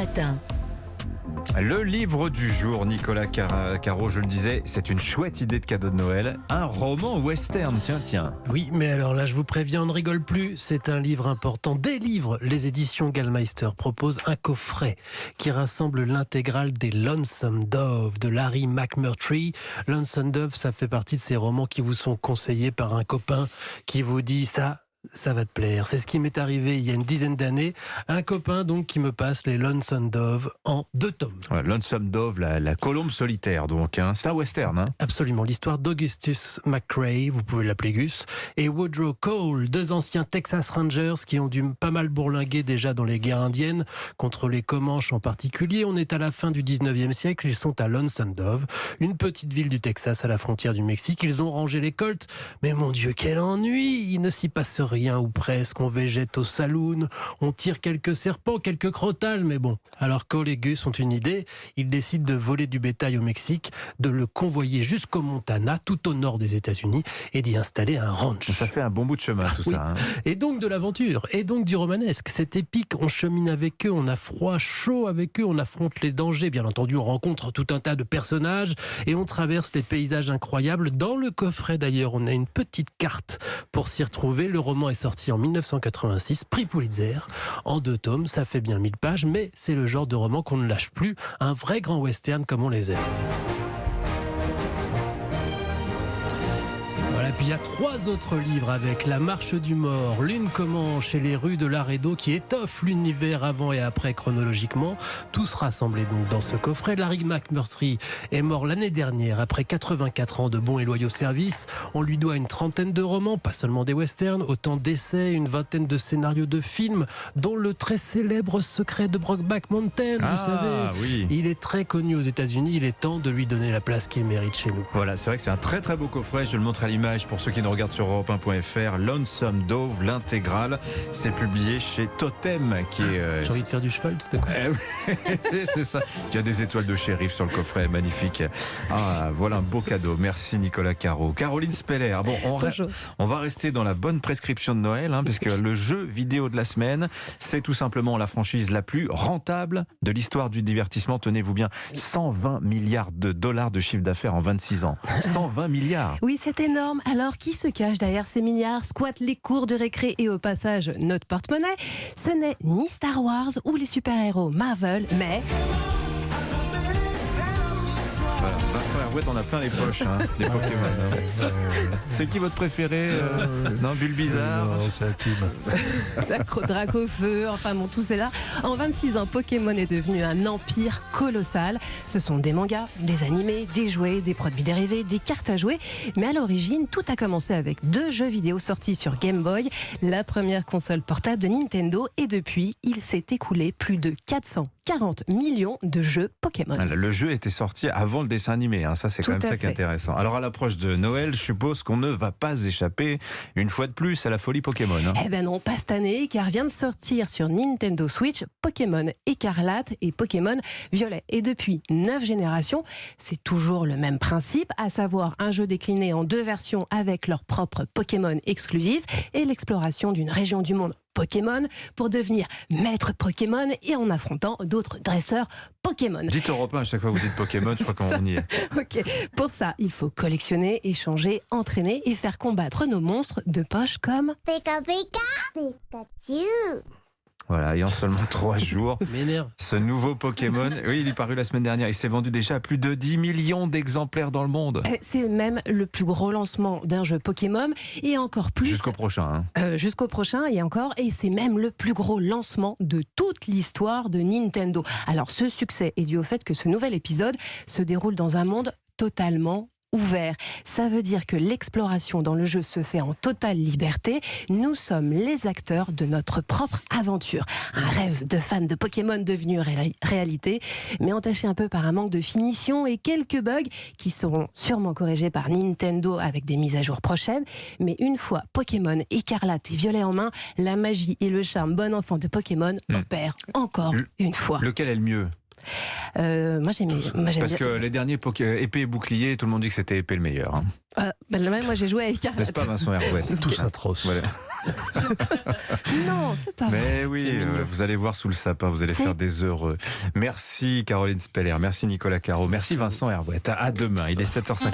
matin. Le livre du jour, Nicolas Caro, je le disais, c'est une chouette idée de cadeau de Noël. Un roman western, tiens. Oui, mais alors là, je vous préviens, on ne rigole plus. C'est un livre important. Des livres, les éditions Gallmeister proposent un coffret qui rassemble l'intégrale des Lonesome Dove de Larry McMurtry. Lonesome Dove, ça fait partie de ces romans qui vous sont conseillés par un copain qui vous dit ça va te plaire. C'est ce qui m'est arrivé il y a une dizaine d'années. Un copain donc qui me passe les Lonesome Dove en 2 tomes. Ouais, Lonesome Dove, la colombe solitaire donc. C'est un western. Absolument. L'histoire d'Augustus McCrae, vous pouvez l'appeler Gus, et Woodrow Cole, 2 anciens Texas Rangers qui ont dû pas mal bourlinguer déjà dans les guerres indiennes, contre les Comanches en particulier. On est à la fin du 19e siècle. Ils sont à Lonesome Dove, une petite ville du Texas à la frontière du Mexique. Ils ont rangé les colts. Mais mon Dieu, quel ennui! Il ne s'y passe rien ou presque, on végète au saloon, on tire quelques serpents, quelques crotales, mais bon. Alors Cole et Gus ont une idée, ils décident de voler du bétail au Mexique, de le convoyer jusqu'au Montana, tout au nord des États-Unis, et d'y installer un ranch. Ça fait un bon bout de chemin tout Oui. ça. Et donc de l'aventure, et donc du romanesque, c'est épique, on chemine avec eux, on a froid, chaud avec eux, on affronte les dangers, bien entendu on rencontre tout un tas de personnages, et on traverse les paysages incroyables. Dans le coffret d'ailleurs, on a une petite carte pour s'y retrouver. Le roman est sorti en 1986, prix Pulitzer, en 2 tomes, ça fait bien 1000 pages, mais c'est le genre de roman qu'on ne lâche plus, un vrai grand western comme on les aime. Voilà, puis il y a 3 autres livres avec La Marche du Mort, Lune Comanche et Les Rues de Laredo qui étoffent l'univers avant et après chronologiquement. Tous rassemblés donc dans ce coffret. Larry McMurtry est mort l'année dernière après 84 ans de bons et loyaux services. On lui doit une 30aine de romans, pas seulement des westerns, autant d'essais, une 20aine de scénarios de films, dont le très célèbre Secret de Brokeback Mountain, vous savez. Oui. Il est très connu aux États-Unis, il est temps de lui donner la place qu'il mérite chez nous. Voilà, c'est vrai que c'est un très très beau coffret, je le montre à l'image pour ceux qui nous regardent sur Europe1.fr. Lonesome Dove, l'intégrale, c'est publié chez Totem qui est... J'ai envie de faire du cheval tout à coup. C'est ça. Il y a des étoiles de shérif sur le coffret, magnifique. Voilà un beau cadeau. Merci Nicolas Caro. Caroline Speller. Bon, on va rester dans la bonne prescription de Noël, parce que le jeu vidéo de la semaine, c'est tout simplement la franchise la plus rentable de l'histoire du divertissement. Tenez-vous bien, 120 milliards de dollars de chiffre d'affaires en 26 ans. 120 milliards. Oui, c'est énorme. Alors, qui se cache derrière ces milliards, squatte les cours de récré et au passage notre porte-monnaie? Ce n'est ni Star Wars ou les super-héros Marvel, mais... Voilà, Vincent Hervouet, on a plein les poches, des Pokémon. C'est qui votre préféré Non, Bulbizarre. Non, c'est intime. Dracofeu, enfin bon, tout c'est là. En 26 ans, Pokémon est devenu un empire colossal. Ce sont des mangas, des animés, des jouets, des produits dérivés, des cartes à jouer. Mais à l'origine, tout a commencé avec 2 jeux vidéo sortis sur Game Boy, la première console portable de Nintendo. Et depuis, il s'est écoulé plus de 440 millions de jeux Pokémon. Le jeu était sorti avant le dessin animé, ça c'est quand même ça qui est intéressant. Alors à l'approche de Noël, je suppose qu'on ne va pas échapper une fois de plus à la folie Pokémon. Eh ben non, pas cette année, car vient de sortir sur Nintendo Switch Pokémon Écarlate et Pokémon Violet. Et depuis 9 générations, c'est toujours le même principe, à savoir un jeu décliné en 2 versions avec leurs propres Pokémon exclusifs et l'exploration d'une région du monde Pokémon pour devenir maître Pokémon et en affrontant d'autres dresseurs Pokémon. Dites Europe 1 à chaque fois que vous dites Pokémon, je crois qu'on y est. Ok, pour ça, il faut collectionner, échanger, entraîner et faire combattre nos monstres de poche comme... Pika Pika, Pikachu. Voilà, et en seulement 3 jours, M'énerve. ce nouveau Pokémon, oui, il est paru la semaine dernière, il s'est vendu déjà à plus de 10 millions d'exemplaires dans le monde. C'est même le plus gros lancement d'un jeu Pokémon et encore plus... Jusqu'au prochain. Jusqu'au prochain et encore, et c'est même le plus gros lancement de toute l'histoire de Nintendo. Alors ce succès est dû au fait que ce nouvel épisode se déroule dans un monde totalement ouvert. Ça veut dire que l'exploration dans le jeu se fait en totale liberté. Nous sommes les acteurs de notre propre aventure. Un rêve de fan de Pokémon devenu réalité, mais entaché un peu par un manque de finition et quelques bugs qui seront sûrement corrigés par Nintendo avec des mises à jour prochaines. Mais une fois Pokémon Écarlate et Violet en main, la magie et le charme bon enfant de Pokémon opèrent encore une fois. Lequel est le mieux ? Moi, j'aime Parce bien. que les derniers épée et bouclier, tout le monde dit que c'était épée le meilleur. Hein. Moi, j'ai joué avec Karate. N'est-ce pas, Vincent Herouette? Tous atroces. Voilà. Non, c'est pas vrai. Mais oui, vous allez voir sous le sapin, vous allez faire des heureux. Merci Caroline Speller, merci Nicolas Caro, merci Vincent Herouette. À demain, il est 7h51.